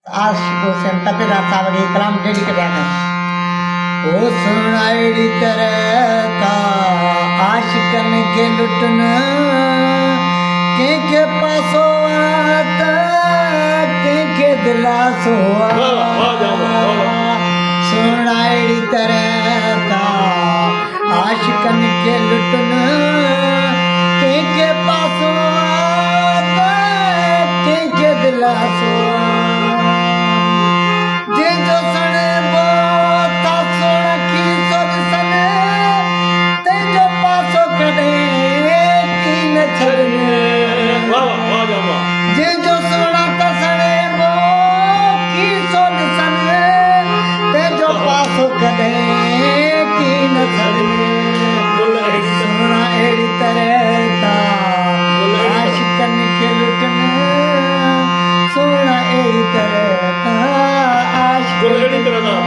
आशिक हुसैन तपेदार साहब के कलाम डेडिकेट है। ओ सुनाई तरह का आशिकन के लुटन के पासो आता के दिलासो सुनाई तरह का आशिकन के लुटन के पासो आता के दिलासो गुरु अहिड़ी तरह